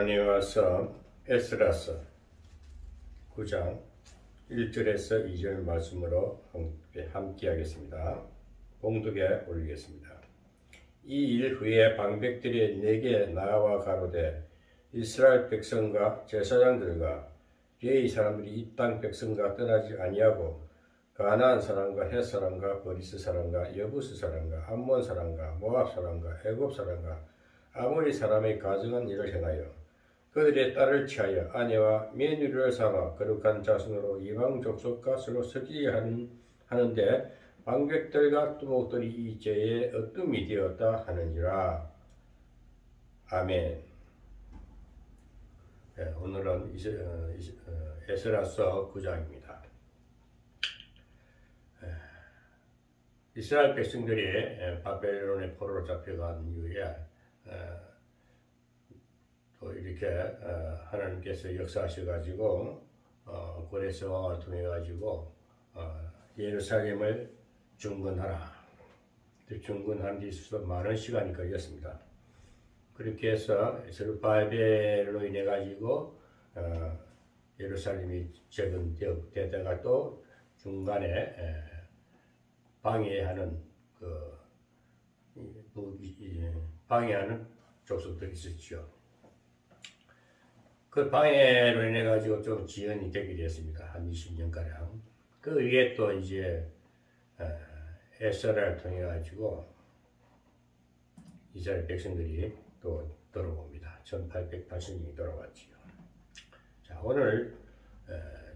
하나님의 말씀 에스라서 9장 1절에서 2절 말씀으로 함께 하겠습니다. 봉독에 올리겠습니다. 이 일 후에 방백들이 내게 나와 가로되 이스라엘 백성과 제사장들과 레위 사람들이 이 땅 백성과 떠나지 아니하고 가나안 사람과 헷 사람과 버리스 사람과 여부스 사람과 암몬 사람과 모압 사람과 애굽 사람과 아모리 사람의 가증한 일을 행하여 그들의 딸을 취하여 아내와 며느리를 삼아 거룩한 자손으로 이방 족속과 서로 섞이게 하는데 방백들과 두목들이 이 죄에 어둠이 되었다 하느니라. 아멘. 네, 오늘은 에스라서 9장입니다. 이스라엘 백성들이 바벨론의 포로로 잡혀간 이후에 또 이렇게 하나님께서 역사하셔가지고 고레스 왕을 통해가지고 예루살렘을 중건하라. 중건하는 데 있어서 많은 시간이 걸렸습니다. 그렇게 해서 스룹바벨로 인해 가지고 예루살렘이 재건되다가 또 중간에 방해하는 방해하는 족속들이 있었죠. 그 방해로 인해 가지고 좀 지연이 되게 됐습니다. 한 20년가량. 그 위에 또 이제 에스라를 통해 가지고 이스라엘 백성들이 또 돌아옵니다. 1880년이 돌아왔지요. 자, 오늘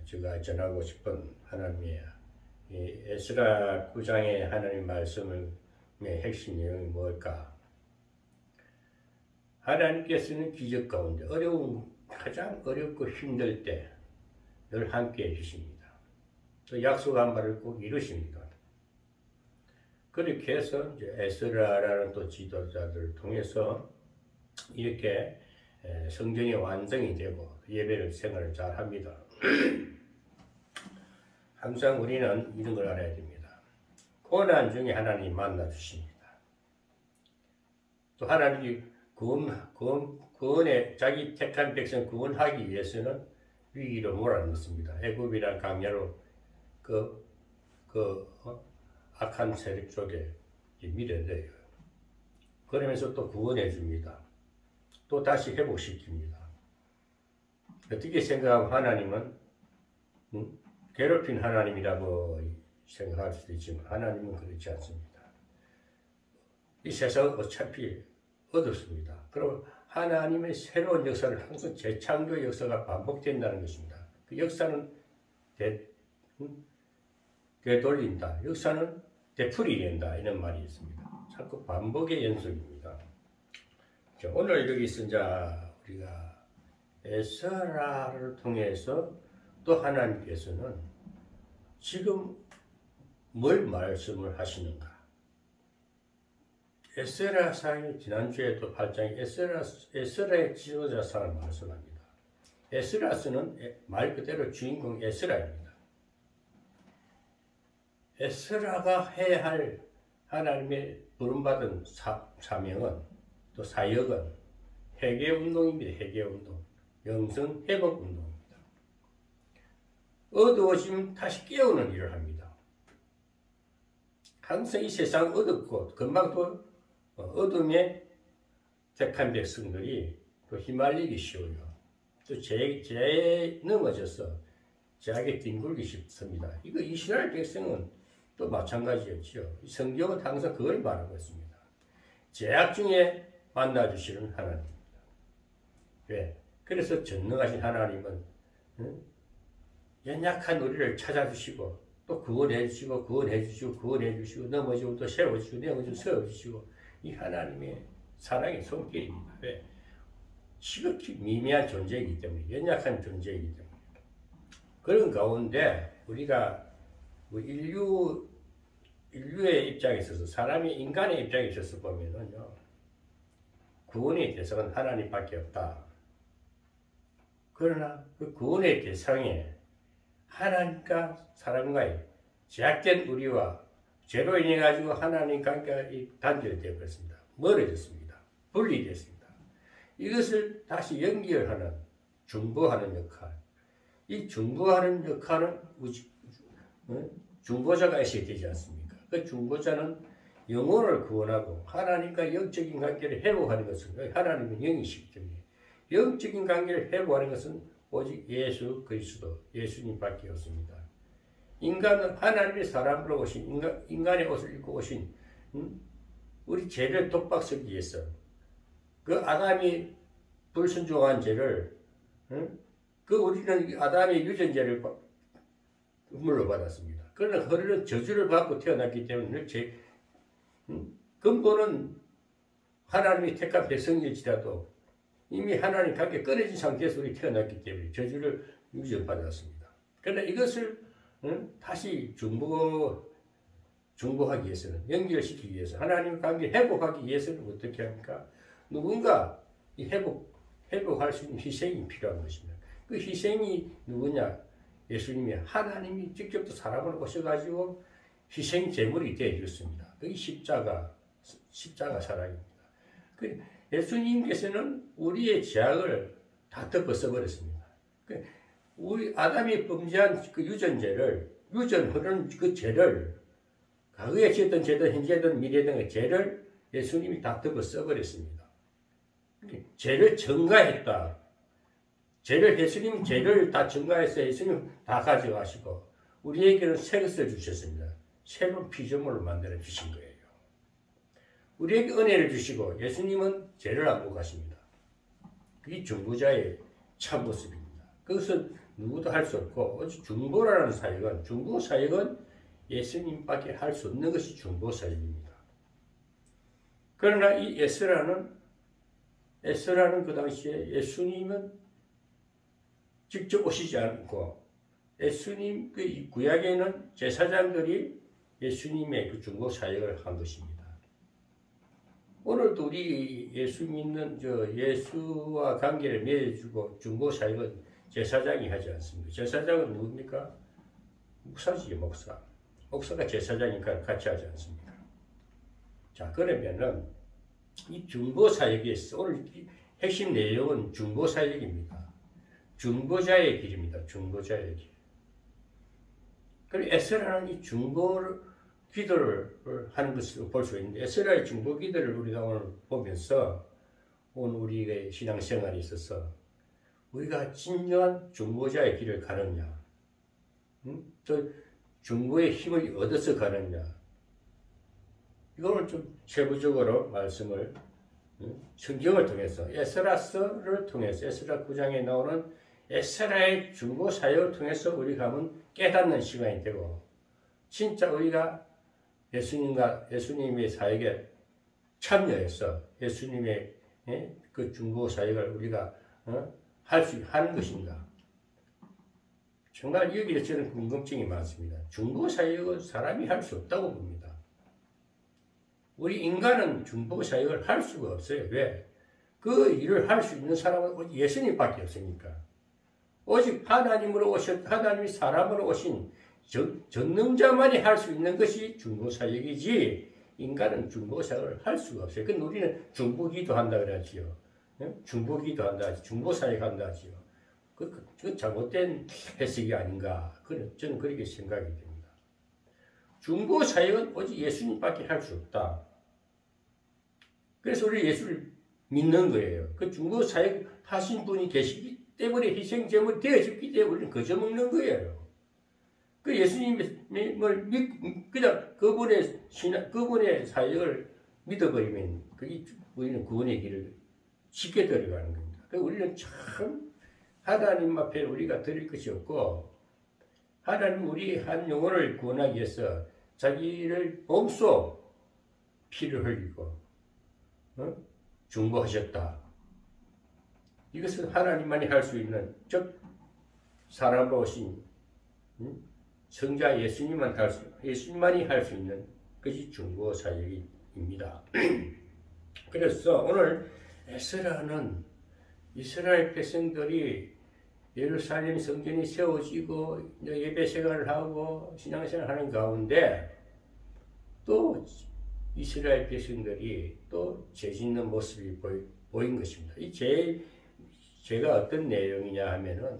제가 전하고 싶은 하나님의 이 에스라 9장의 하나님 말씀의 핵심 내용이 뭘까? 하나님께서는 기적 가운데 가장 어렵고 힘들 때 늘 함께 해주십니다. 또 약속한 바를 꼭 이루십니다. 그렇게 해서 이제 에스라라는 또 지도자들을 통해서 이렇게 성전이 완성이 되고 예배를 생활을 잘 합니다. 항상 우리는 이런 걸 알아야 됩니다. 고난 중에 하나님 만나 주십니다. 또 하나님이 구원에 자기 택한 백성 구원하기 위해서는 위기로 몰아넣습니다. 애굽이란 강야로 악한 세력 쪽에 밀어내요. 그러면서 또 구원해 줍니다. 또 다시 회복시킵니다. 어떻게 생각하면 하나님은 괴롭힌 하나님이라고 생각할 수도 있지만 하나님은 그렇지 않습니다. 이 세상은 어차피 어둡습니다. 그리고 하나님의 새로운 역사를 항상 재창조 역사가 반복된다는 것입니다. 그 역사는 되돌린다. 역사는 되풀이 된다. 이런 말이 있습니다. 자꾸 반복의 연속입니다. 자, 오늘 여기서 이제 우리가 에스라를 통해서 또 하나님께서는 지금 뭘 말씀을 하시는가? 에스라상이 지난주에도 8장에 에스라의 지도자상을 말씀합니다. 에스라서는 말 그대로 주인공 에스라입니다. 에스라가 해야 할 하나님의 부름받은 사명은 또 사역은 회개운동입니다. 회개운동, 영성 회복운동입니다. 어두워지면 다시 깨우는 일을 합니다. 항상 이 세상 어둡고 금방 또 어둠에 택한 백성들이 또 휘말리기 쉬워요. 또 죄에 넘어져서 죄악에 뒹굴기 쉽습니다. 이거 이스라엘 백성은 또 마찬가지였죠. 성경은 항상 그걸 말하고 있습니다. 죄악 중에 만나주시는 하나님입니다. 왜? 그래서 전능하신 하나님은 연약한 우리를 찾아주시고 또 구원해주시고 넘어지고 또 세워주시고 넘어지고 세워주시고 이 하나님의 사랑의 손길입니다. 왜? 시극히 미미한 존재이기 때문에 연약한 존재이기 때문에 그런 가운데 우리가 인류의 입장에 있어서 사람이 인간의 입장에 있어서 보면은요 구원의 대상은 하나님밖에 없다. 그러나 그 구원의 대상에 하나님과 사람과의 제약된 우리와 죄로 인해 가지고 하나님 관계가 단절되어 버렸습니다. 멀어졌습니다. 분리됐습니다. 이것을 다시 연결하는, 중보하는 역할. 이 중보하는 역할은 중보자가 있어야 되지 않습니까? 그 중보자는 영혼을 구원하고 하나님과 영적인 관계를 회복하는 것은, 하나님은 영이시기 때문에 영적인 관계를 회복하는 것은 오직 예수 그리스도, 예수님밖에 없습니다. 인간은 하나님의 사람으로 오신, 인간의 옷을 입고 오신 우리 죄를 독박쓰기 위해서 그 아담이 불순종한 죄를, 그 우리는 아담의 유전죄를 물로 받았습니다. 그러나 우리는 저주를 받고 태어났기 때문에 근본은 하나님이 택한 백성일지라도 이미 하나님 관계 끊어진 상태에서 우리 태어났기 때문에 저주를 유전받았습니다. 그러나 이것을 다시 중보하기 위해서는, 연결시키기 위해서, 하나님 관계 회복하기 위해서는 어떻게 합니까? 누군가 이 회복할 수 있는 희생이 필요한 것입니다. 그 희생이 누구냐? 예수님이, 하나님이 직접 사람을 오셔가지고 희생 제물이 되어주셨습니다. 그게 십자가 사랑입니다. 예수님께서는 우리의 죄악을 다 덮어써버렸습니다. 우리 아담이 범죄한 그 유전하는 그 죄를, 과거에 지었던 죄든 현재든 미래든 죄를 예수님이 다 덮어써버렸습니다. 죄를 증가했다. 예수님 죄를 다 증가해서 예수님 다 가져가시고 우리에게는 새 것을 주셨습니다. 새로운 피조물을 만들어 주신 거예요. 우리에게 은혜를 주시고 예수님은 죄를 안고 가십니다. 그게 중보자의 참모습입니다. 그것은 누구도 할 수 없고, 오직 중보라는 사역은, 중보 사역은 예수님밖에 할 수 없는 것이 중보 사역입니다. 그러나 이 에스라는 그 당시에 예수님은 직접 오시지 않고, 예수님 그 구약에는 제사장들이 예수님의 그 중보 사역을 한 것입니다. 오늘도 우리 예수 믿는 예수와 관계를 맺어주고 중보 사역은 제사장이 하지 않습니다. 제사장은 누굽니까? 목사지요, 목사. 목사가 제사장이니까 같이 하지 않습니다. 자, 그러면은 이 중보 사역에서 오늘 핵심 내용은 중보 사역입니다. 중보자의 길입니다. 중보자의 길. 그리고 에스라는 이 중보를 기도를 하는 것을 볼 수 있는데, 에스라의 중보 기도를 우리가 오늘 보면서 오늘 우리의 신앙생활에 있어서 우리가 진정한 중보자의 길을 가느냐, 또 중보의 힘을 얻어서 가느냐, 이거를 좀 세부적으로 말씀을 성경을 통해서, 에스라서를 통해서, 에스라 9장에 나오는 에스라의 중보 사역을 통해서 우리가 한번 깨닫는 시간이 되고, 진짜 우리가 예수님의 사역에 참여해서 예수님의 그 중보 사역을 우리가 하는 것인가? 정말 여기에 저는 궁금증이 많습니다. 중보 사역은 사람이 할 수 없다고 봅니다. 우리 인간은 중보 사역을 할 수가 없어요. 왜? 그 일을 할 수 있는 사람은 예수님밖에 없으니까. 오직 하나님이 사람으로 오신 전능자만이 할 수 있는 것이 중보사역이지, 인간은 중보사역을 할 수가 없어요. 그건 우리는 중보기도 한다 그러지요. 중보기도 한다 하지, 중보사역 한다 하지요. 그건 잘못된 해석이 아닌가. 저는 그렇게 생각이 됩니다. 중보사역은 오직 예수님밖에 할 수 없다. 그래서 우리 예수를 믿는 거예요. 그 중보사역 하신 분이 계시기 때문에 희생제물이 되어졌기 때문에 우리는 거저 먹는 거예요. 그 예수님을 그냥 그분의 사역을 믿어버리면 그게 우리는 구원의 길을 쉽게 들어가는 겁니다. 그래서 우리는 참 하나님 앞에 우리가 드릴 것이 없고, 하나님 우리 한 영혼을 구원하기 위해서 자기를 몸소 피를 흘리고 중보하셨다. 이것은 하나님만이 할 수 있는, 즉 사람으로 오신 성자 예수님만이 할 수 있는 것이 중보 사역입니다. 그래서 오늘 에스라는 이스라엘 백성들이 예루살렘 성전이 세워지고 예배 생활을 하고 신앙생활을 하는 가운데 또 이스라엘 백성들이 또 죄 짓는 모습이 보인 것입니다. 제가 어떤 내용이냐 하면은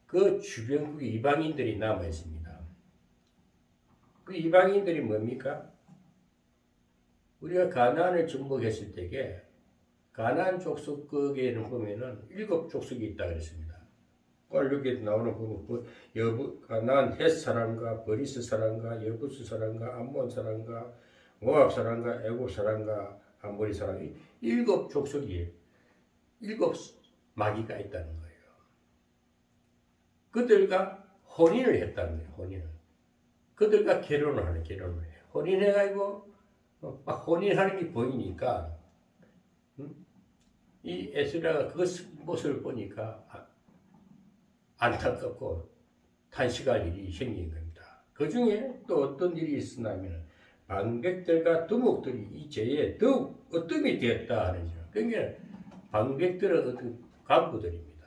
그 주변국 이방인들이 남아 있습니다. 그 이방인들이 뭡니까? 우리가 가나안을 정복했을 때에 가나안 족속에는 보면은 7족속이 있다 그랬습니다. 여기에 나오는 부분 가나안 헷 사람과 버리스 사람과 여부스 사람과 암몬 사람과 모압 사람과 애굽 사람과 아모리 사람이 7족속이 7 마귀가 있다는 거예요. 그들과 혼인을 했다는 거예요. 혼인을. 그들과 결혼을 해요. 혼인해가지고 막 혼인하는 게 보이니까 이 에스라가 그 모습을 보니까 안타깝고 탄식할 일이 생긴 겁니다. 그 중에 또 어떤 일이 있었냐면 방백들과 두목들이 이 죄에 더욱 어뜸이 되었다 하는 점. 그러니까 방백들은 어떤 간부들입니다.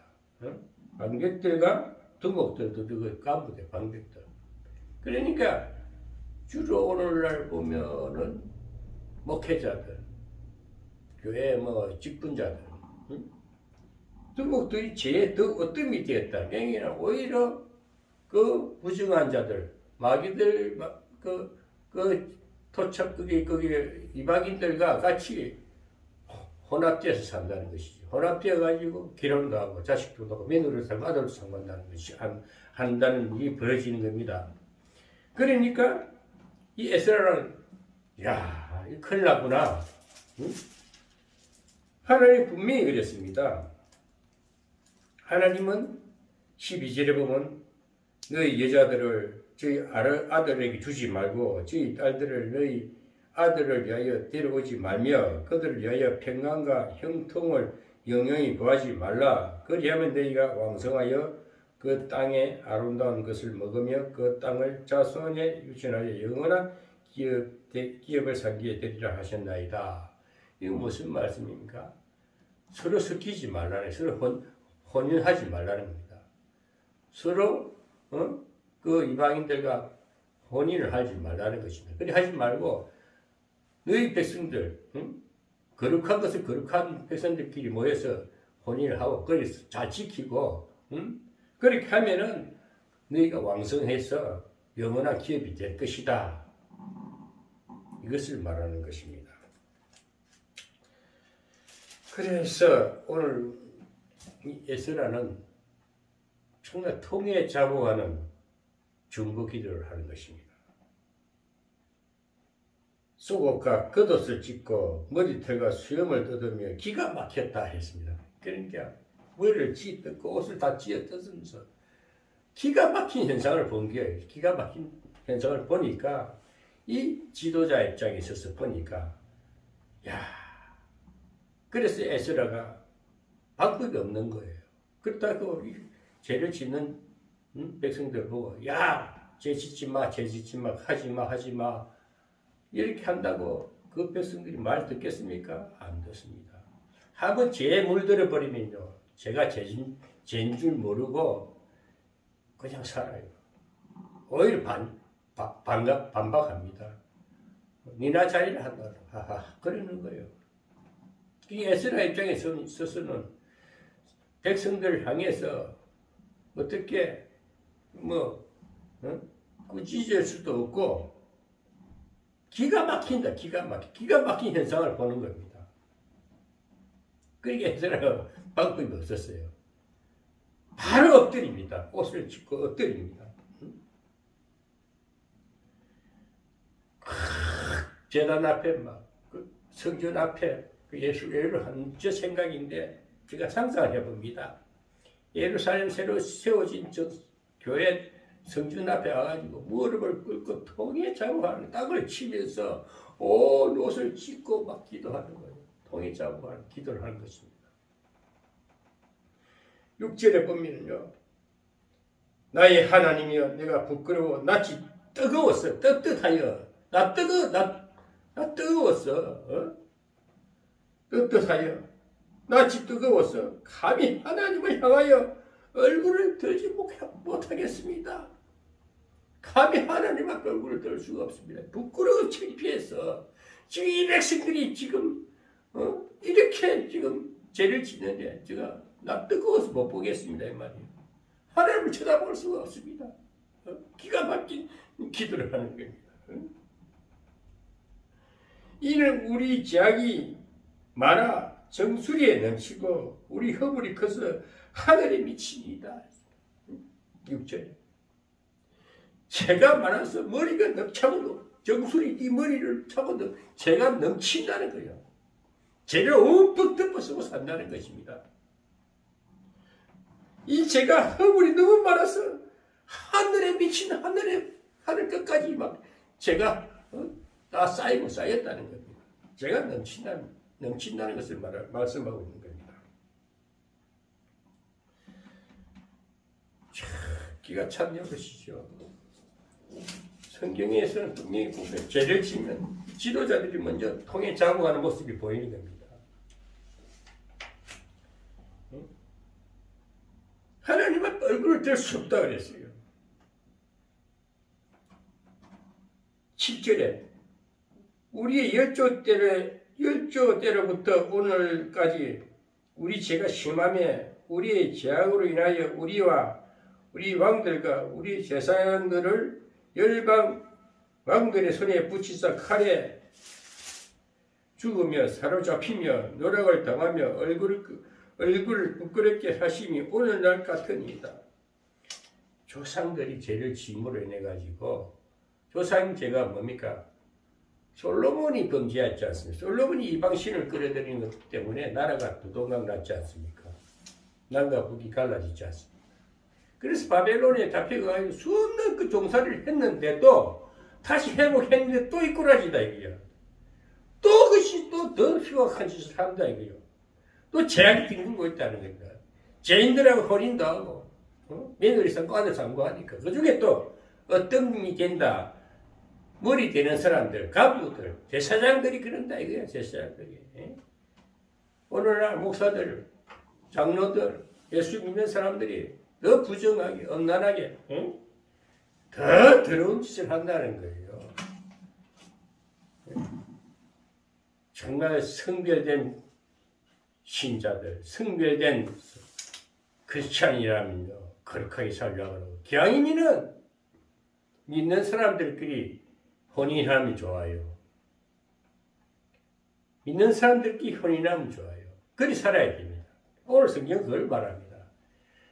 방백들과 두목들도 그 간부들, 방백들. 그러니까 주로 오늘날 보면은 목회자들, 교회 직분자들, 두목들이 죄에 더 어뜸이 되었다. 그러니까 오히려 그 부정한 자들, 마귀들, 거기 이방인들과 같이 혼합되어서 산다는 것이죠. 혼합되어 가지고 결혼도 하고 자식도 하고 며느리를 살고 아들도 살고 한다는 것이 한다는 일이 벌어지는 겁니다. 그러니까 이 에스라는 야, 이 큰일 났구나. 응? 하나님 분명히 그랬습니다. 하나님은 12절에 보면 너희 여자들을 저희 아들에게 주지 말고 저희 딸들을 너희 아들을 위하여 데려오지 말며 그들을 위하여 평강과 형통을 영영히 구하지 말라. 그리하면 너희가 왕성하여 그 땅의 아름다운 것을 먹으며 그 땅을 자손에 유천하여 영원한 기업을 살기에 되리라 하셨나이다. 이거 무슨 말씀입니까? 서로 섞이지 말라는, 서로 혼인하지 말라는 겁니다. 서로 그 이방인들과 혼인을 하지 말라는 것입니다. 그래 하지 말고 너희 백성들, 거룩한 것을 거룩한 백성들끼리 모여서 혼인을 하고 그래서 잘 지키고 그렇게 하면은 너희가 왕성해서 영원한 기업이 될 것이다. 이것을 말하는 것입니다. 그래서 오늘 이 에스라는 정말 통에 자부하는 중보 기도를 하는 것입니다. 속옷과 겉옷을 찢고 머리털과 수염을 뜯으며 기가 막혔다 했습니다. 그러니까 머리를 찢고 옷을 다 찢어 뜯으면서 기가 막힌 현상을 본 거예요. 기가 막힌 현상을 보니까 이 지도자 입장에 있어서 보니까 야, 그래서 에스라가 방법이 없는 거예요. 그렇다고 죄를 짓는 백성들 보고 야, 죄 짓지 마, 죄 짓지 마, 하지 마, 하지 마 이렇게 한다고 그 백성들이 말 듣겠습니까? 안 듣습니다. 한번 죄에 물들어 버리면요, 제가 죄인 줄 모르고 그냥 살아요. 오히려 반박합니다. 니나 자리를 한다. 하하, 그러는 거예요. 이 에스라 입장에 있어서는 백성들을 향해서 어떻게 꾸짖을 수도 없고 기가 막힌다. 기가 막힌 현상을 보는 겁니다. 그러니까 에스라가 방법이 없었어요. 바로 엎드립니다. 옷을 찢고 엎드립니다. 제단 앞에 성전 앞에 예수를 하는 저 생각인데 제가 상상을 해봅니다. 예루살렘 새로 세워진 저 교회 성전 앞에 와가지고 무릎을 꿇고 통에 자국하는 땅을 치면서 온 옷을 찢고 막 기도하는 거예요. 통에 자국하는 기도를 하는 것입니다. 6절에 보면요, 나의 하나님이여 내가 부끄러워 낯이 뜨거웠어. 떳떳하여 나 뜨거웠어. 떳떳하여 낯이 뜨거워서 감히 하나님을 향하여 얼굴을 들지 못하겠습니다. 감히 하나님 앞에 얼굴을 들 수가 없습니다. 부끄러워 창피해서 지금 이 백성들이 지금 이렇게 지금 죄를 짓는데 제가 나 뜨거워서 못 보겠습니다 이 말이에요. 하나님을 쳐다볼 수가 없습니다. 기가 막힌 기도를 하는 겁니다. 이는 우리 죄악이 많아 정수리에 넘치고 우리 허물이 커서 하늘에 미치니이다. 6절에 죄가 많아서 머리가 넘쳐도 정수리 이 머리를 차고도 죄가 넘친다는 거예요. 죄를 움푹 덮어쓰고 산다는 것입니다. 이 죄가 허물이 너무 많아서 하늘에 미친 하늘 끝까지 막 죄가 다 쌓이고 쌓였다는 겁니다. 죄가 넘친다는 것을 말씀하고 있는 겁니다. 기가 찬 것이죠. 성경에서는 분명히 보면 죄를 지면 지도자들이 먼저 통에 자국하는 모습이 보이는 겁니다. 하나님은 얼굴을 들 수 없다 그랬어요. 7절에 우리의 열조 때로부터 오늘까지 우리 죄가 심하며 우리의 죄악으로 인하여 우리와 우리 왕들과 우리 제사장들을 열방 왕들의 손에 붙이사 칼에 죽으며 사로잡히며 노락을 당하며 얼굴을 부끄럽게 하심이 오늘날 같으니이다. 조상들이 죄를 지음으로 인해 가지고 조상 죄가 뭡니까? 솔로몬이 범죄했지 않습니까? 솔로몬이 이방신을 끌어들이는 것 때문에 나라가 두동강 났지 않습니까? 남과 북이 갈라지지 않습니까? 그래서 바벨론에 잡혀가지고 수없는 그 종살이를 했는데도 다시 회복했는데 또 이꾸라지다 이거야. 또 그것이 또 더 흉악한 짓을 한다 이거요. 또 죄악이 뒹굴고 있다는 겁니다. 죄인들하고 혼인도 하고 며느리상 과도 상고하니까 그 중에 또 어떤 분이 된다. 머리 되는 사람들, 가부들, 제사장들이 그런다 이거야. 제사장들이. 오늘날 목사들, 장로들, 예수 믿는 사람들이 더 부정하게, 엄난하게 더 더러운 짓을 한다는 거예요. 정말 성별된 신자들, 성별된 크리스찬이라면요 거룩하게 살려고 하고 기왕이면은 믿는 사람들끼리 혼인하면 좋아요. 믿는 사람들끼리 혼인하면 좋아요. 그리 살아야 됩니다. 오늘 성경 그걸 말합니다.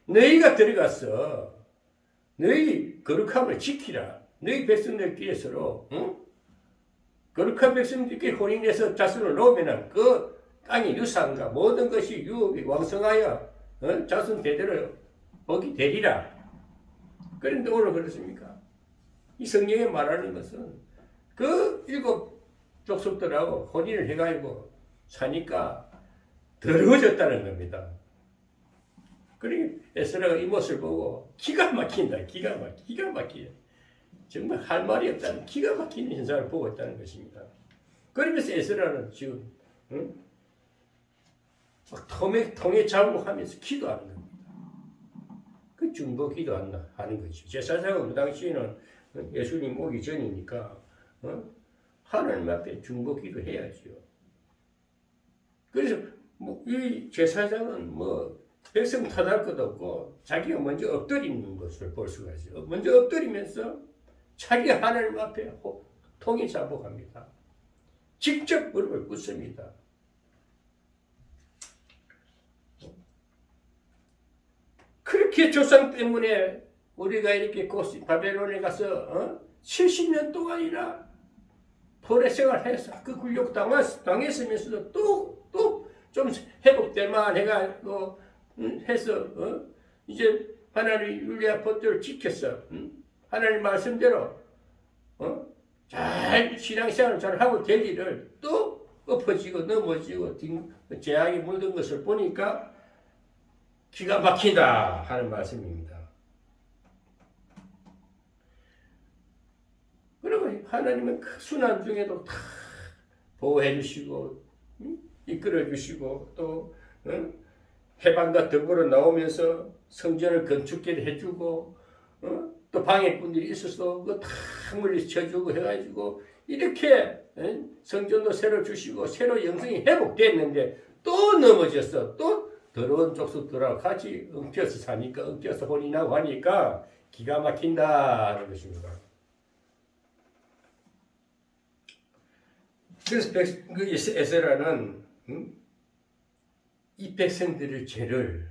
너희가 들어가서 너희 거룩함을 지키라. 너희 백성들끼리 서로 거룩한 백성들끼리 혼인해서 자손을 놓으면 그 땅의 유산과 모든 것이 유업이 왕성하여 자손 대대로 복이 되리라. 그런데 오늘 그렇습니까? 이 성경에 말하는 것은 그 7 족속들하고 혼인을 해가지고 사니까 더러워졌다는 겁니다. 그러니 에스라가 이 모습을 보고 기가 막힌다. 기가 막히다. 정말 할 말이 없다는 기가 막히는 현상을 보고 있다는 것입니다. 그러면서 에스라는 지금 막 통에 자국하면서 기도하는 겁니다. 그 중보 기도하는 거죠. 제사장은 그 당시에는 예수님 오기 전이니까 하나님 앞에 중보 기도해야죠. 그래서 이 제사장은 백성 탓할 것도 없고 자기가 먼저 엎드리는 것을 볼 수가 있어요. 먼저 엎드리면서 자기 하나님 앞에 통에 자복합니다. 직접 무릎을 꿇습니다. 그렇게 조상 때문에 우리가 이렇게 바벨론에 가서 70년 동안이나 포로 생활해서 그 굴욕 당했으면서도 또 좀 회복될 만한 해가 해서 이제 하나님 율리아 법도를 지켰어. 하나님 말씀대로 잘 신앙생활을 잘 하고 될 일을 또 엎어지고 넘어지고 죄악이 물든 것을 보니까 기가 막히다 하는 말씀입니다. 그리고 하나님은 그 순환 중에도 다 보호해 주시고 이끌어 주시고 또 해방과 덕으로 나오면서 성전을 건축게 해주고 또 방해꾼들이 있어서 그거 다 물리쳐주고 해가지고 이렇게 성전도 새로 주시고 새로 영성이 회복됐는데 또 넘어졌어. 또 더러운 족속들하고 같이 엉켜서 사니까 엉켜서 혼이 나고 하니까 기가 막힌다는 것입니다. 그래서 에스라는 이 백성들의 죄를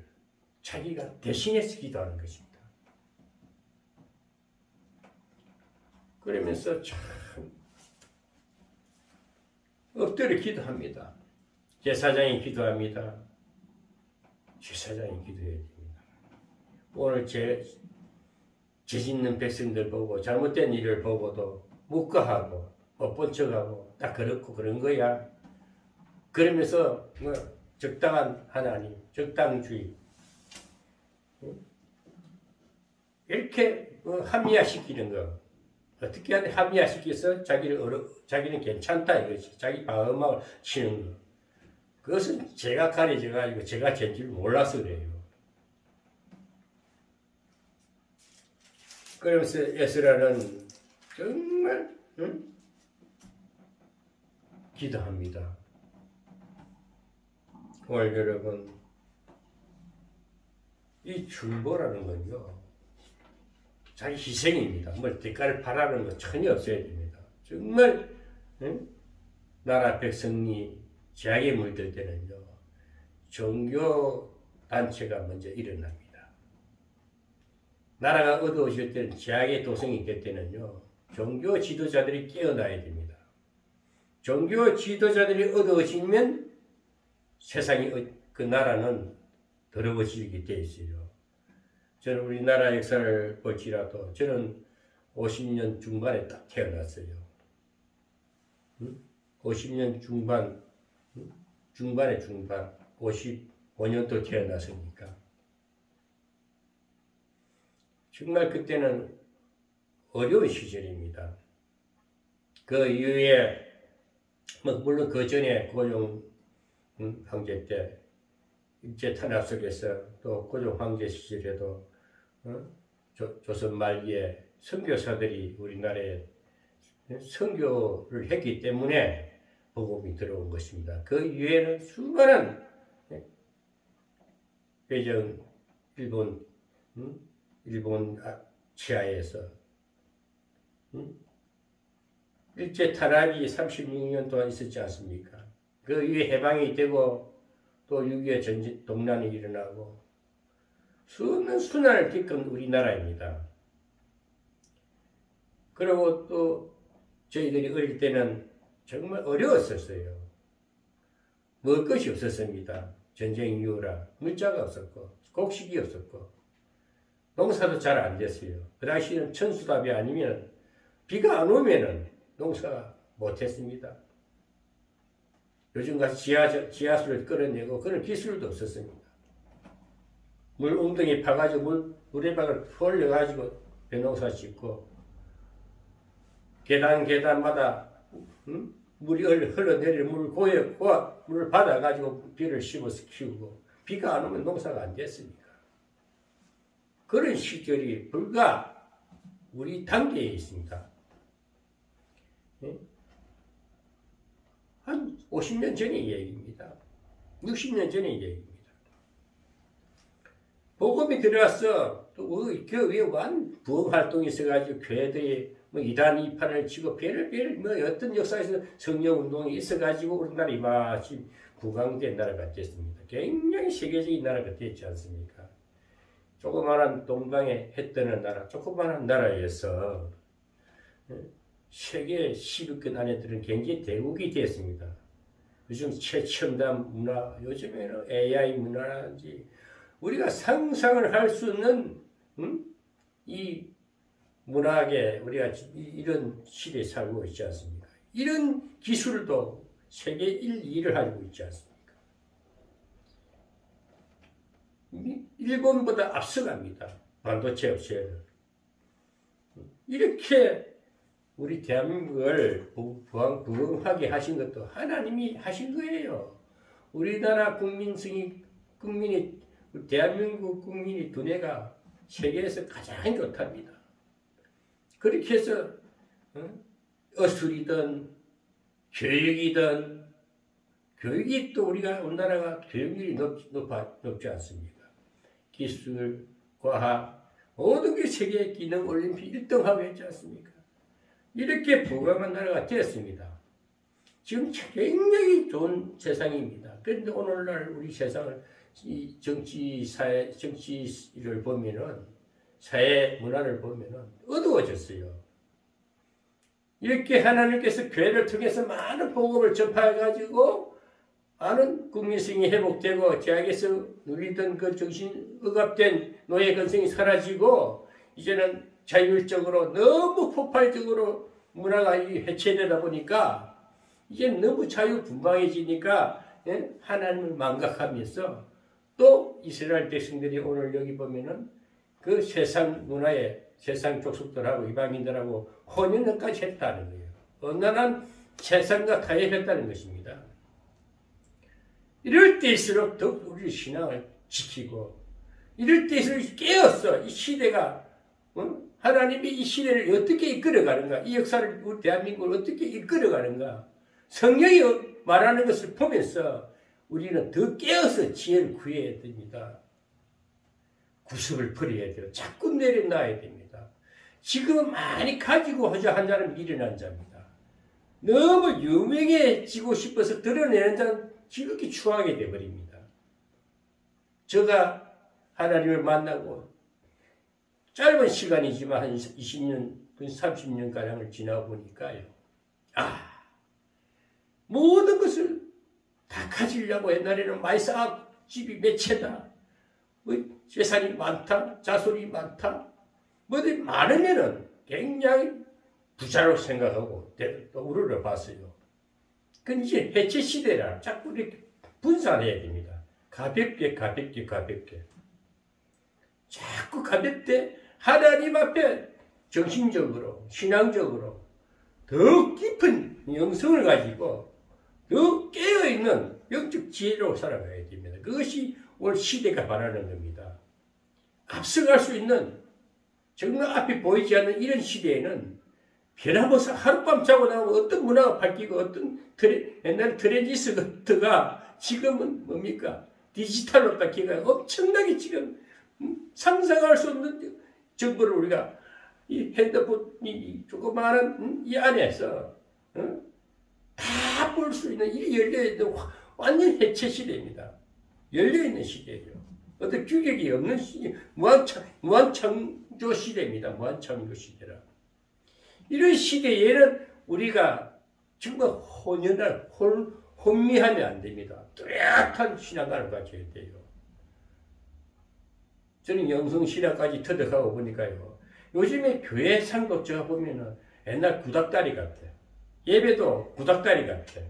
자기가 대신해서 기도하는 것입니다. 그러면서 참 엎드려 기도합니다. 제사장이 기도합니다. 제사장이 기도해야 됩니다. 오늘 죄 짓는 백성들 보고 잘못된 일을 보고도 묵과하고 못 본 척하고 다 그렇고 그런 거야. 그러면서 뭐 적당한 하나님, 적당주의 이렇게 합리화시키는 거. 어떻게 하든 합리화시켜서 자기는 괜찮다 이거지. 자기 방어막을 치는 거. 그것은 제가 가려져가지고 제가 된 줄 몰라서 그래요. 그러면서 에스라는 정말 기도합니다. 오늘 여러분 이 중보라는 건요. 자기 희생입니다. 뭐 대가를 바라는 거 전혀 없어야 됩니다. 정말 나라 백성이 죄악에 물들 때는요. 종교 단체가 먼저 일어납니다. 나라가 어두워질 때는 죄악의 도성이 될 때는요. 종교 지도자들이 깨어나야 됩니다. 종교 지도자들이 어두워지면 세상이 그 나라는 더러워지게 돼 있어요. 저는 우리나라 역사를 볼지라도 저는 50년 중반에 딱 태어났어요. 50년 중반에 중반, 55년도 태어났으니까. 정말 그때는 어려운 시절입니다. 그 이후에, 물론 그 전에 고종 황제 때, 일제 탄압 속에서 또 고종 황제 시절에도 조선 말기에 선교사들이 우리나라에 선교를 했기 때문에 복음이 들어온 것입니다. 그 이후에는 수많은 배정 일본 치하에서 일제 탄압이 36년 동안 있었지 않습니까? 그 이후에 해방이 되고 또 6.25 전쟁 동란이 일어나고 수많은 순환을 겪은 우리나라입니다. 그리고 또 저희들이 어릴 때는 정말 어려웠었어요. 먹을 것이 없었습니다. 전쟁 이후라 물자가 없었고 곡식이 없었고 농사도 잘 안 됐어요. 그 당시에는 천수답이 아니면 비가 안 오면은 농사가 못했습니다. 요즘같이 지하수를 끌어내고 그런 기술도 없었습니다. 물 웅덩이 파가지고 물에박을 올려가지고 벼농사 짓고 계단마다 물이 흘러내리는 물을 받아가지고 비를 씹어서 키우고 비가 안 오면 농사가 안 됐으니까. 그런 시절이 불과 우리 단계에 있습니다. 한 50년 전의 얘기입니다. 60년 전의 얘기입니다. 복음이 들어와서 또 그 위에 완 부흥 활동이 있어가지고 교회들이 뭐 이단 이판을 치고 별을 뭐 어떤 역사에서 성령 운동이 있어가지고 우리나라 이마치 부강된 나라가 됐습니다. 굉장히 세계적인 나라가 됐지 않습니까? 조그마한 동방에 해 뜨는 나라, 조그마한 나라에서 세계 10위권 안에 들은 굉장히 대국이 됐습니다. 요즘 최첨단 문화, 요즘에는 AI 문화라든지 우리가 상상을 할 수 없는 이 문학에 우리가 이런 시대에 살고 있지 않습니까? 이런 기술도 세계 1, 2위를 가지고 있지 않습니까? 일본보다 앞서갑니다. 반도체 업체는. 이렇게 우리 대한민국을 부흥하게 하신 것도 하나님이 하신 거예요. 우리나라 대한민국 국민이 두뇌가 세계에서 가장 좋답니다. 그렇게 해서 어술이든 교육이든 교육이 또 우리나라가 교육률이 높지 않습니까? 기술, 과학 모든 게 세계 기능 올림픽 1등하고 있지 않습니까? 이렇게 부강한 나라가 되었습니다. 지금 굉장히 좋은 세상입니다. 그런데 오늘날 우리 세상을 이 정치를 보면은 사회 문화를 보면은 어두워졌어요. 이렇게 하나님께서 교회를 통해서 많은 복음을 접해가지고 많은 국민성이 회복되고 죄악에서 누리던 그 정신 억압된 노예 근성이 사라지고 이제는 자율적으로 너무 폭발적으로 문화가 해체되다 보니까 이제 너무 자유분방해지니까 하나님을 망각하면서 또 이스라엘 백성들이 오늘 여기 보면은 그 세상 문화에 세상 족속들하고 이방인들하고 혼연까지 했다는 거예요. 온난한 세상과 타협했다는 것입니다. 이럴 때일수록 더욱 우리 신앙을 지키고 이럴 때일수록 깨었어. 이 시대가 하나님이 이 시대를 어떻게 이끌어가는가, 이 역사를 우리 대한민국을 어떻게 이끌어가는가, 성경이 말하는 것을 보면서 우리는 더 깨어서 지혜를 구해야 됩니다. 구습을 버려야 돼요. 자꾸 내려놔야 됩니다. 지금 많이 가지고 하자 한 사람이 일어난 자입니다. 너무 유명해지고 싶어서 드러내는 자는 지극히 추하게 되어버립니다. 제가 하나님을 만나고 짧은 시간이지만 한 20년, 30년가량을 지나고 보니까요. 모든 것을 다 가지려고 옛날에는 많이 집이 몇 채다. 재산이 많다, 자손이 많다. 뭐든 많으면은 굉장히 부자로 생각하고 또 우러러 봤어요. 그건 이제 해체 시대라 자꾸 이렇게 분산해야 됩니다. 가볍게. 자꾸 가볍게 하나님 앞에 정신적으로, 신앙적으로 더 깊은 영성을 가지고 더 깨어있는 영적 지혜로 살아가야 됩니다. 그것이 오늘 시대가 바라는 겁니다. 앞서갈 수 있는 정말 앞이 보이지 않는 이런 시대에는 변함없이 하룻밤 자고 나면 어떤 문화가 바뀌고 어떤 옛날 트랜지스터가 지금은 뭡니까? 디지털로 바뀌가 엄청나게 지금 상상할 수 없는 정보를 우리가 이 핸드폰이 조그마한 이 안에서 다 볼 수 있는 이 열려있는 완전 해체 시대입니다. 열려있는 시대예요. 어떤 규격이 없는 시대, 무한창조 시대입니다. 무한창조 시대라. 이런 시대에는 우리가 정말 혼미하면 안 됩니다. 뚜렷한 신앙관을 가져야 돼요. 저는 영성신앙까지 터득하고 보니까요. 요즘에 교회 상도 제가 보면은 옛날 구닥다리 같아. 예배도 구닥다리 같아.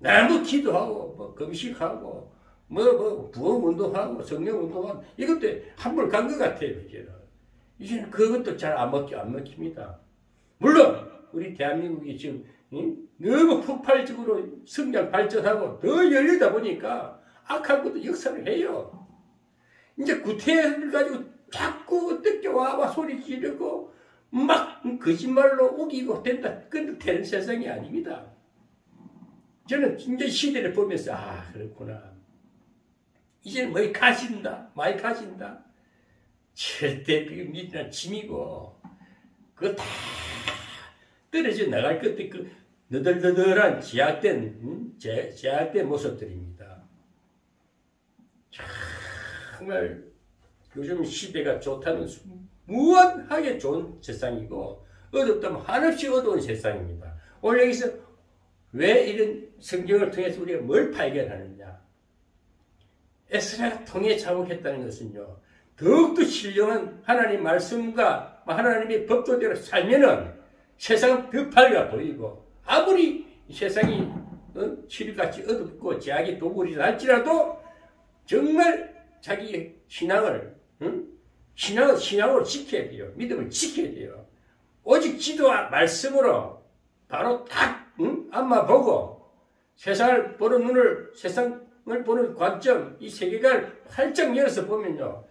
너무 기도하고, 금식하고, 부흥운동하고, 성령운동하고, 이것도 한물 간 것 같아요, 이제는 그것도 잘 안 먹힙니다. 물론, 우리 대한민국이 지금, 너무 폭발적으로 성장 발전하고 더 열리다 보니까 악한 것도 역사를 해요. 이제 구태를 가지고 자꾸 어떻게 와와 소리 지르고 막 거짓말로 우기고 된다. 그런데 되는 세상이 아닙니다. 저는 이제 시대를 보면서 그렇구나. 이제는 많이 가진다. 절대 그게 믿으나 짐이고 그거 다 떨어져 나갈 것도 그 너덜너덜한 제약된 모습들입니다. 정말 요즘 시대가 좋다는 무한하게 좋은 세상이고 어둡다면 한없이 어두운 세상입니다. 오늘 여기서 왜 이런 성경을 통해서 우리가 뭘 발견하느냐? 에스라가 통해 자복했다는 것은요. 더욱더 신령한 하나님 말씀과 하나님의 법도대로 살면은 세상은 더 밝아 보이고 아무리 이 세상이 칠같이 어둡고 제약의 도굴이라 할지라도 정말 자기 신앙을 신앙으로 지켜야 돼요. 믿음을 지켜야 돼요. 오직 지도와 말씀으로 바로 딱 앞만 보고 세상을 보는 세상을 보는 관점, 이 세계관을 활짝 열어서 보면요.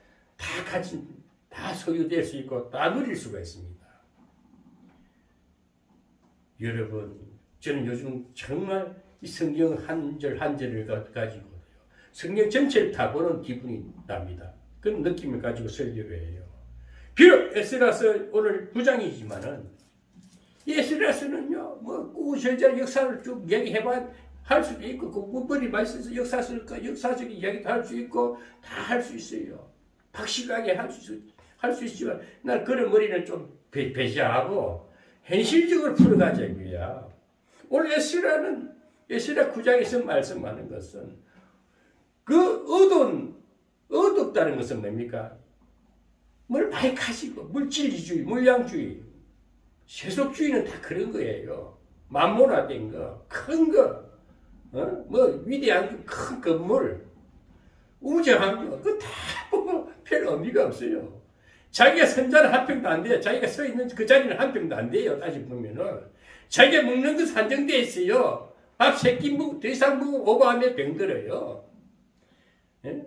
다 소유될 수 있고 다 누릴 수가 있습니다. 여러분, 저는 요즘 정말 이 성경 한 절 한 절을 가지고 성경 전체를 다 보는 기분이 납니다. 그런 느낌을 가지고 설교를 해요. 비록 에스라서 오늘 9장이지만은 이 에스라서는요, 뭐 구절절 역사를 쭉 얘기해봐 할 수도 있고, 그 문벌이 말씀에서 역사적인 이야기도 할 수 있고 다 할 수 있어요. 박식하게 할 수 있지만 난 그런 머리는 좀 배제하고 현실적으로 풀어가자고요. 오늘 에스라 9장에서 말씀하는 것은 그 어둡다는 것은 뭡니까? 뭘 많이 가지고 물질주의, 물량주의, 세속주의는 다 그런 거예요. 만몬화된 거, 큰 거, 뭐 위대한 큰 건물, 우정한 거, 그거 다 별 의미가 없어요. 자기가 선 자는 한 평도 안 돼요. 자기가 서 있는 그 자리는 한 평도 안 돼요. 다시 보면은 자기가 먹는 것 산정되어 있어요. 밥 3끼 더 이상 먹으면 오버하면 병들어요. 예?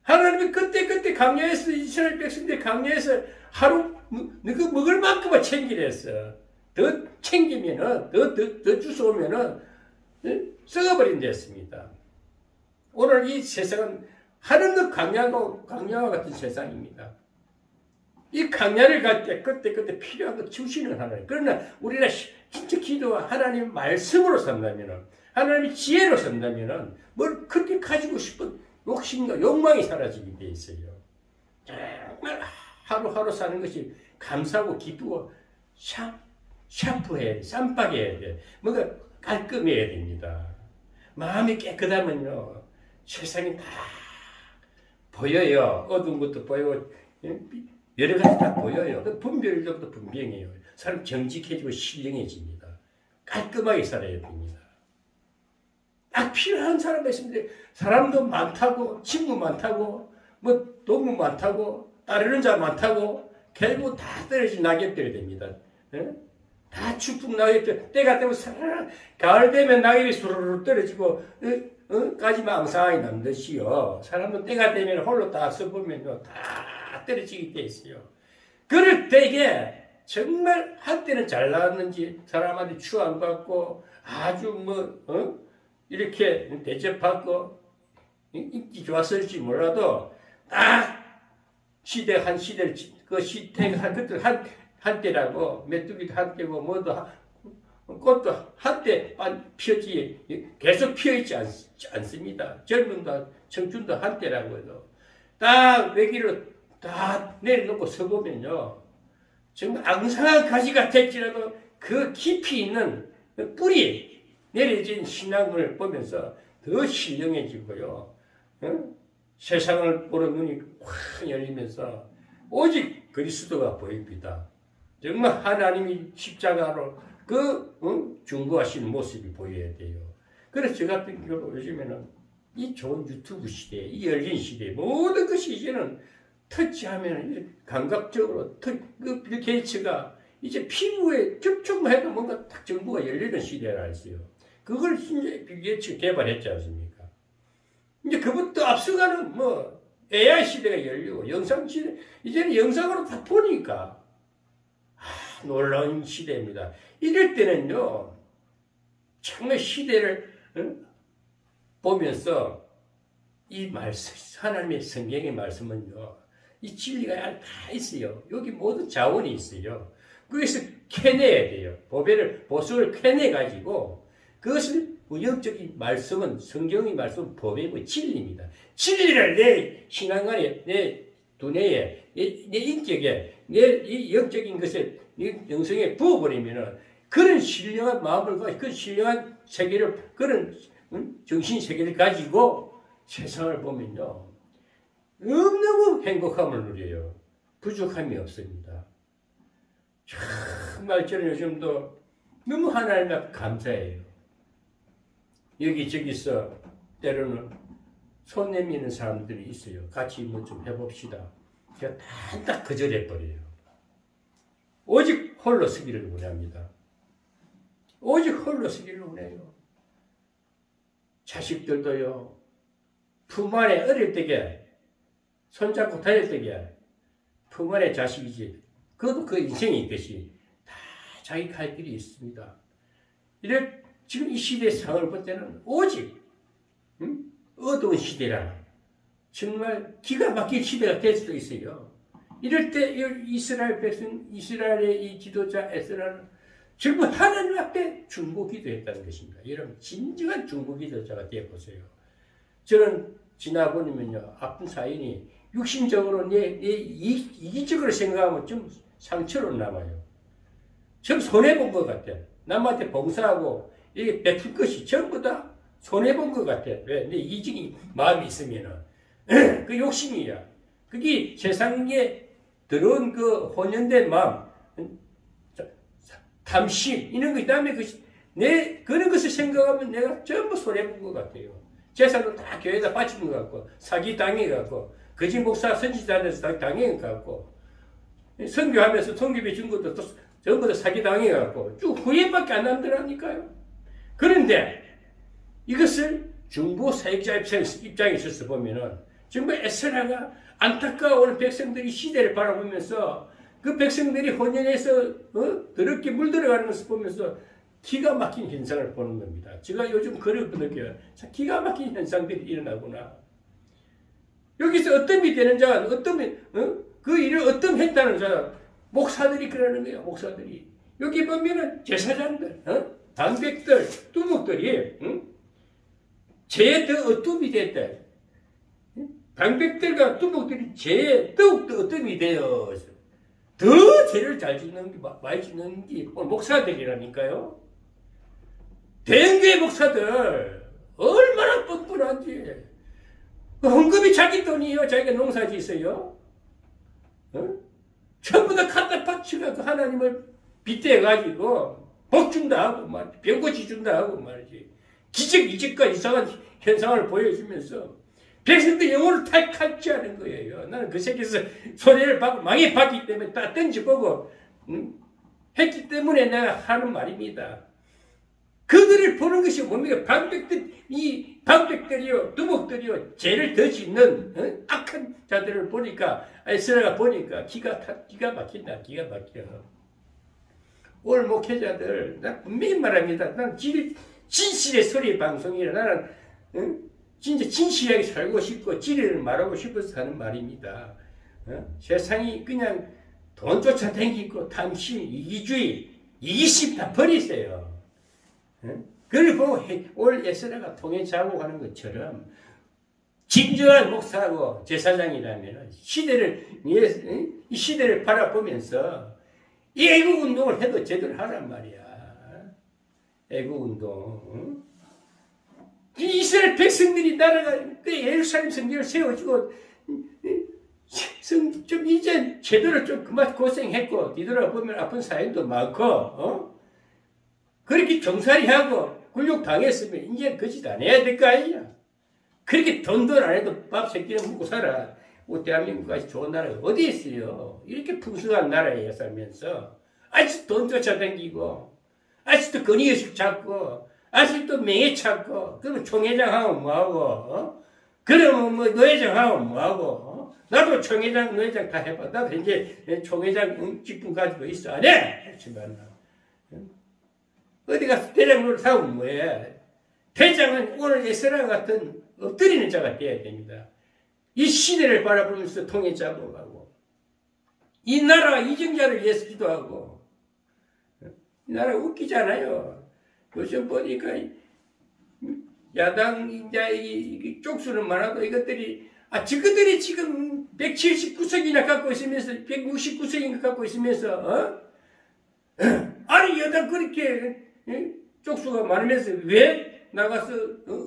하나님이 그때 강야에서 이스라엘 백성들 강야에서 하루 그 먹을 만큼만 챙기랬어. 더 챙기면은 더 주워오면은 썩어버린댔습니다. 오늘 이 세상은 하는 것 강야와 같은 세상입니다. 이 강야를 갈 때 그때 필요한 거 주시는 하나님. 그러나 우리가 진짜 기도와 하나님 말씀으로 산다면은 하나님의 지혜로 산다면은 뭘 그렇게 가지고 싶은 욕심과 욕망이 사라지게 돼 있어요. 정말 하루하루 사는 것이 감사하고 기쁘고 샴푸해야 돼. 쌈박해야 돼. 뭔가 깔끔해야 됩니다. 마음이 깨끗하면요. 세상이 다 보여요. 어두운 것도 보이고 여러 가지 다 보여요. 분별력도 분명해요. 사람 정직해지고 신령해집니다. 깔끔하게 살아야 됩니다. 딱 필요한 사람이 있습니다. 사람도 많다고, 친구 많다고, 뭐 동무 많다고, 따르는 자 많다고, 결국 다 떨어진 낙엽들이 됩니다. 예? 다 축풍 낙엽들, 때가 되면 가을 되면 낙엽이 수르르 떨어지고, 가지망상하게 남듯이요. 사람도 때가 되면 홀로 다 써보면요, 다 떨어지게 돼 있어요. 그럴 때에 정말 한때는 잘 나왔는지 사람한테 추앙받고 아주 이렇게 대접받고 인기 좋았을지 몰라도 딱 시대를 그 시대가 그때 한때라고 메뚜기도 한때고 뭐도 꽃도 한때 피었지 계속 피어있지 않습니다. 젊음도 청춘도 한때라고 해도 딱 외기로 다 내려놓고 서보면요 정말 앙상한 가지 같을지라도 그 깊이 있는 뿌리 내려진 신앙을 보면서 더 신령해지고요. 세상을 보는 눈이 확 열리면서 오직 그리스도가 보입니다. 정말 하나님이 십자가로 중보하시는 모습이 보여야 돼요. 그래서 저 같은 경우 요즘에는 이 좋은 유튜브 시대, 이 열린 시대, 모든 것이 이제는 터치하면 감각적으로 빌 게이츠가 이제 피부에 접촉만 해도 뭔가 딱 정보가 열리는 시대라 했어요. 그걸 이제 빌 게이츠가 개발했지 않습니까? 이제 그것도 앞서가는 AI 시대가 열리고 영상 시대, 이제는 영상으로 다 보니까 놀라운 시대입니다. 이럴 때는요, 정말 시대를 보면서 이 말씀, 하나님의 성경의 말씀은요, 이 진리가 다 있어요. 여기 모든 자원이 있어요. 그래서 캐내야 돼요. 보석을 캐내가지고 그것을 영적인 말씀은 성경의 말씀은 법의 진리입니다. 진리를 내 신앙관에, 내 두뇌에, 내 인격에, 내 영적인 것에, 내 영성에 부어버리면은 그런 신령한 마음을 가지고 그 신령한 세계를 그런 정신 세계를 가지고 세상을 보면요. 너무너무 행복함을 누려요. 부족함이 없습니다. 정말 저는 요즘도 너무 하나님 앞에 감사해요. 여기저기서 때로는 손 내미는 사람들이 있어요. 같이 뭐 좀 해봅시다. 제가 딱 거절해버려요. 오직 홀로 서기를 원합니다. 오직 홀로 서기를 원해요. 자식들도요. 품 안에 어릴 때게 손잡고 다닐 때게 품 안에 자식이지. 그것도 그 인생이 있듯이 다 자기 갈 길이 있습니다. 지금 이 시대의 상을 볼 때는 오직 어두운 시대라 정말 기가 막힌 시대가 될 수도 있어요. 이럴 때 이스라엘 백성, 이스라엘의 이 지도자 에스라는 전부 하나님 앞에 중보기도했다는 것입니다. 여러분 진정한 중보기도자가 되어보세요. 저는 지나보면요 아픈 사연이 육신적으로 내 이기적으로 생각하면 좀 상처로 남아요. 좀 손해본 것 같아. 남한테 봉사하고 이게 베풀 것이 전부 다 손해본 것 같아. 왜? 내 이기적인 마음이 있으면은 그 욕심이야. 그게 세상에 들어온 그 혼연된 마음, 탐심 이런 거 그다음에 그런 것을 생각하면 내가 전부 손해본 것 같아요. 재산도 다 교회에다 바치는 것 같고 사기 당해갖고 거짓 목사 선지자한테서 당해것 같고 선교하면서 선교비 준 것도 또 전부 다 사기 당해갖고 쭉 후회밖에 안 남더라니까요. 그런데 이것을 중보 사역자 입장에 있어서 보면은 정말 에스라가 안타까운 백성들이 시대를 바라보면서 그 백성들이 혼연에서 더럽게 물들어가는 것을 보면서 기가 막힌 현상을 보는 겁니다. 제가 요즘 그걸 느껴요. 기가 막힌 현상들이 일어나구나. 여기서 어떤이 되는 자, 그 일을 어떤 했다는 자, 목사들이 그러는 거예요. 목사들이. 여기 보면은 제사장들, 당백들, 두목들이 죄에 더 어둠이 됐다. 당백들과 두목들이 죄에 더욱더 어둠이 되어 더 죄를 잘 짓는 게 많이 짓는 게 목사들이라니까요. 대형교회 목사들 얼마나 뻔뻔한지. 헌금이 자기 돈이에요. 자기가 농사 짓어요. 전부 다 갖다 바치고 하나님을 빗대가지고 복 준다 하고 말이지. 병고치 준다 하고 말이지. 기적과 이상한 현상을 보여주면서 백성들 영혼을 탈취 하는 거예요. 나는 그 세계에서 손해를 받고 망해봤기 때문에 다 던져보고 했기 때문에 내가 하는 말입니다. 그들을 보는 것이 뭡니까? 방백들이요, 두목들이요, 죄를 더 짓는 악한 자들을 보니까, 에스라가 보니까 기가 막힌다, 기가 막혀. 오늘 목회자들, 나 분명히 말합니다. 난 진실의 소리 방송이라 나는 진짜 진실하게 살고 싶고 진리를 말하고 싶어서 하는 말입니다. 세상이 그냥 돈 쫓아다니고 탐심, 이기주의, 이기심 다 버리세요. 그걸 보고 올 에스라가 통해 자국하는 것처럼 진정한 목사하고 제사장이라면 이 시대를 바라보면서 이 애국운동을 해도 제대로 하란 말이야. 애국운동. 이스라엘 백성들이 나라가 예루살렘 성전을 세워주고 좀 이제 제대로 좀 그만 고생했고 뒤돌아보면 아픈 사연도 많고 그렇게 종살이하고 굴욕당했으면 이제 그 짓 안 해야 될 거 아니야. 그렇게 돈도 안 해도 밥 세 끼는 먹고 살아. 대한민국까지 좋은 나라가 어디 있어요. 이렇게 풍성한 나라에 살면서 아직도 돈 쫓아다니고 아직도 건의의식 찾고 아직도 명예 찾고 그러면 총회장 하면 뭐하고 그러면 뭐 노회장 하면 뭐하고 나도 총회장 노회장 다 해봐. 나도 이제 총회장 직분 가지고 있어. 안 해! 그렇지만 어디 가서 대장 노릇하고 뭐해. 대장은 오늘 에스라 같은 엎드리는 자가 되어야 됩니다. 이 시대를 바라보면서 통해 잡아가고 이 나라 이정자를 위해서 기도하고 이 나라 웃기잖아요. 요즘 보니까 야당 이제 쪽수는 많아도 이것들이 저것들이 지금 179석이나 갖고 있으면서 169석인가 갖고 있으면서 아니 여당 그렇게 쪽수가 많으면서 왜 나가서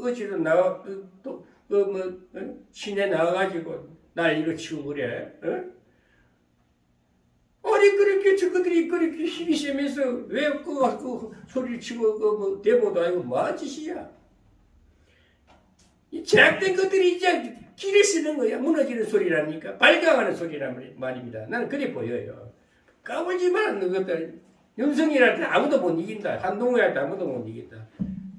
어찌로 나와 시내 나와가지고 난리를 치고 그래? 아니 그렇게 저것들이 그렇게 힘이 세면서 왜 그 소리를 치고 대보도 아니고 뭐 짓이야? 이 제약된 것들이 이제 길을 쓰는 거야. 무너지는 소리라니까 발광하는 소리란 말입니다. 나는 그래 보여요. 까불지만 그것들 윤석열한테 아무도 못 이긴다. 한동훈한테 아무도 못 이긴다.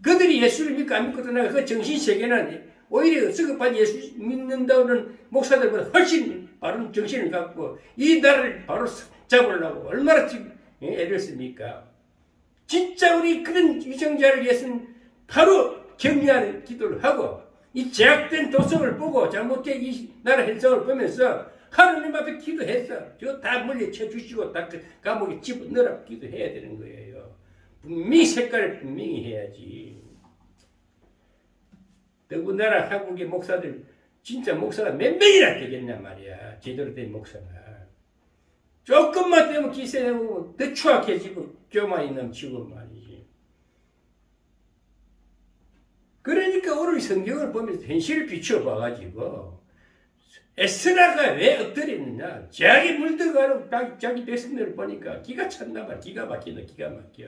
그들이 예수를 믿고 안 믿고 떠나가 그 정신세계는 오히려 성급한 예수 믿는다는 목사들보다 훨씬 바른 정신을 갖고 이 나라를 바로 잡으려고 얼마나 지금 애를 씁니까? 진짜 우리 그런 유정자를 위해서는 바로 격려하는 기도를 하고 이 제약된 도성을 보고 잘못된 이 나라 현상을 보면서 하나님 앞에 기도해서 저 다 물리쳐 주시고 다 감옥에 집어넣으라 기도해야 되는 거예요. 분명히 색깔을 분명히 해야지. 더군다나 한국의 목사들 진짜 목사가 몇 명이나 되겠냔 말이야. 제대로 된 목사가. 조금만 되면 기세내고 더 추악해지고 교만이 넘치고 말이지. 그러니까 오늘 성경을 보면서 현실을 비추어봐가지고 에스라가 왜 엎드렸느냐. 제약이 물들어가는 자기 백성들을 보니까 기가 찼나 봐. 기가 막히다. 기가 막혀.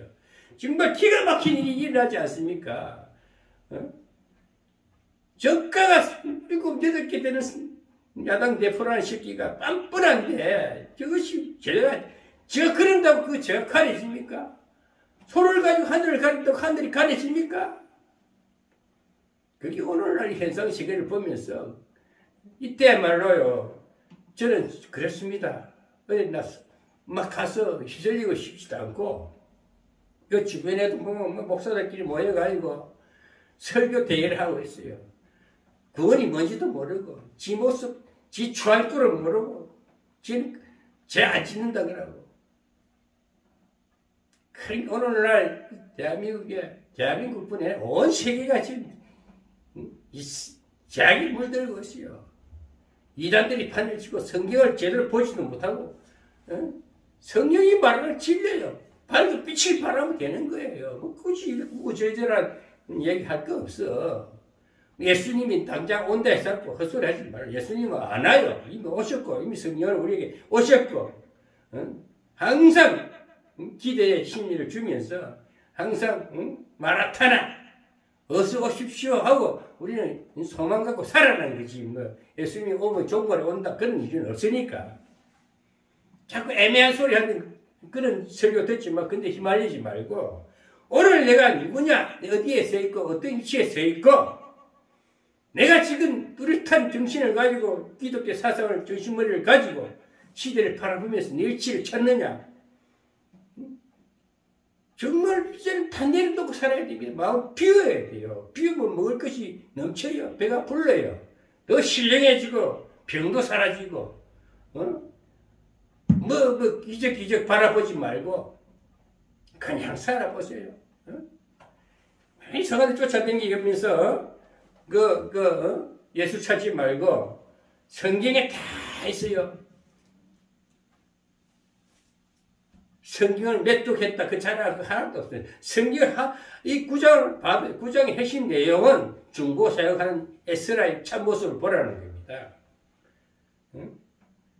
정말 기가 막힌 일이 일어나지 않습니까? 저가가 7, 8개 되는 야당 대표라는 새끼가 뻔뻔한데 저것이 제가 그런다고 그 제가 가려집니까? 소를 가지고 하늘을 가린다고 하늘이 가려집니까? 그게 오늘날 현상 세계를 보면서 이때말로요 저는 그랬습니다. 막 가서 휘둘리고 싶지도 않고 그 주변에도 보면 목사들끼리 모여가지고 설교 대회를 하고 있어요. 구원이 뭔지도 모르고 지 모습, 지 추할거를 모르고 지는 죄 안 짓는다 그러고. 그러니까 오늘날 대한민국뿐에 온 세계가 지금 죄악이 물들고 있어요. 이단들이 판을 치고 성경을 제대로 보지도 못하고 성경이 말하는 진리예요. 밝은 빛을 바라면 되는 거예요. 뭐 굳이 우저저란 얘기할 거 없어. 예수님이 당장 온다 했었고 헛소리 하지 말고 예수님은 안 와요. 이미 오셨고 이미 성령을 우리에게 오셨고 항상 기대의 심리를 주면서 항상 마라타나 어서 오십시오 하고 우리는 소망 갖고 살아가는 거지. 뭐 예수님이 오면 종말에 온다 그런 일은 없으니까. 자꾸 애매한 소리 하는 그런 설교 듣지만 근데 휘말리지 말고 오늘 내가 누구냐, 어디에 서 있고 어떤 위치에 서 있고 내가 지금 뚜렷한 정신을 가지고 기독교 사상을 정신머리를 가지고 시대를 바라보면서 내 위치를 찾느냐. 정말 이제는 단계를 놓고 살아야 됩니다. 마음 비워야 돼요. 비우면 먹을 것이 넘쳐요. 배가 불러요. 더 신령해지고 병도 사라지고 기적기적 바라보지 말고 그냥 살아보세요. 이 서가들 쫓아다니면서 예수 찾지 말고 성경에 다 있어요. 성경을 맷독했다. 그 자랑 하나도 없어요. 성경 이 구장의 핵심 내용은 중보 사역하는 에스라의 참모습을 보라는 겁니다.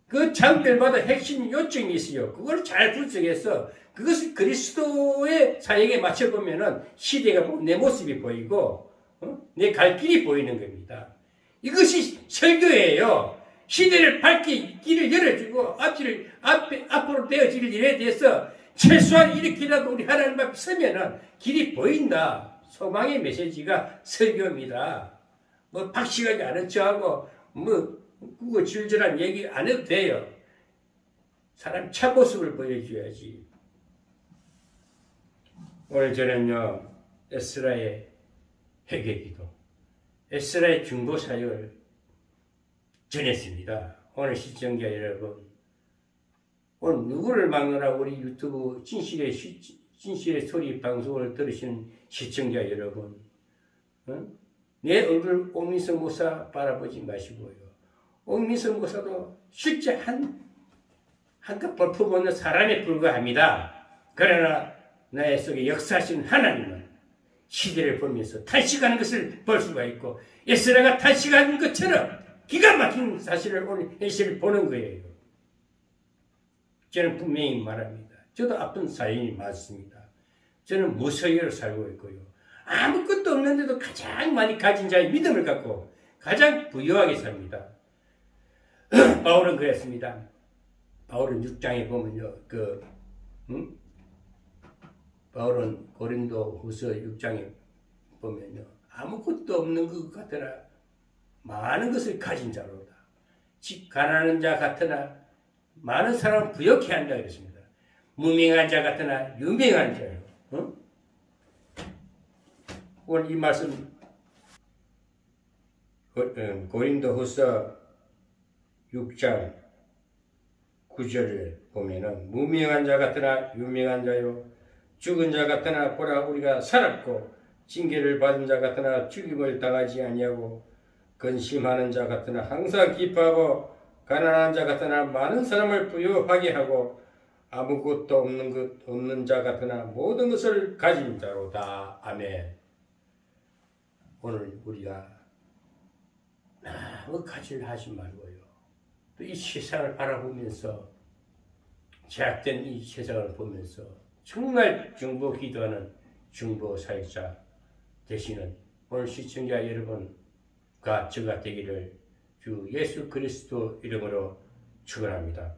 그 장별마다 핵심 요점이 있어요. 그걸 잘 분석해서 그것을 그리스도의 사역에 맞춰보면은 시대가 내 모습이 보이고 내 갈 길이 보이는 겁니다. 이것이 설교예요. 시대를 밝게 길을 열어주고 앞으로 되어질 일에 대해서 최소한 이렇게라도 우리 하나님 앞에 서면은 길이 보인다. 소망의 메시지가 설교입니다. 뭐 박식하지 않은 척하고 그거 질질한 얘기 안 해도 돼요. 사람 참모습을 보여줘야지. 오늘 저는요 에스라의 회개기도, 에스라의 중보 사역을 전했습니다. 오늘 시청자 여러분, 오늘 누구를 막느라 우리 유튜브 진실의 소리 방송을 들으시는 시청자 여러분, 내 얼굴 옥민석 목사 바라보지 마시고요. 옥민석 목사도 실제 한껏 볼품없는 사람에 불과합니다. 그러나 나의 속에 역사하신 하나님은 시대를 보면서 탄식하는 것을 볼 수가 있고 에스라가 탄식하는 것처럼 기가 막힌 사실을 오늘 현실을 보는 거예요. 저는 분명히 말합니다. 저도 아픈 사연이 많습니다. 저는 무소유로 살고 있고요. 아무것도 없는데도 가장 많이 가진 자의 믿음을 갖고 가장 부유하게 삽니다. 바울은 그랬습니다. 바울은 6장에 보면요. 바울은 고린도 후서 6장에 보면요. 아무것도 없는 것 같으나 많은 것을 가진 자로다. 즉 가난한 자 같으나 많은 사람을 부욕해 한다 그랬습니다. 무명한 자 같으나 유명한 자요. 어? 오늘 이 말씀 고린도후서 6장 9절을 보면은 무명한 자 같으나 유명한 자요 죽은 자 같으나 보라 우리가 살았고 징계를 받은 자 같으나 죽임을 당하지 아니하고 근심하는 자 같으나 항상 기뻐하고 가난한 자 같으나 많은 사람을 부유하게 하고 아무것도 없는 자 같으나 모든 것을 가진 자로다. 아멘. 오늘 우리가 아무 가지를 하지 말고요. 또 이 세상을 바라보면서 제약된 이 세상을 보면서 정말 중보 기도하는 중보 사역자 되시는 오늘 시청자 여러분과 저가 되기를 주 예수 그리스도 이름으로 축원합니다.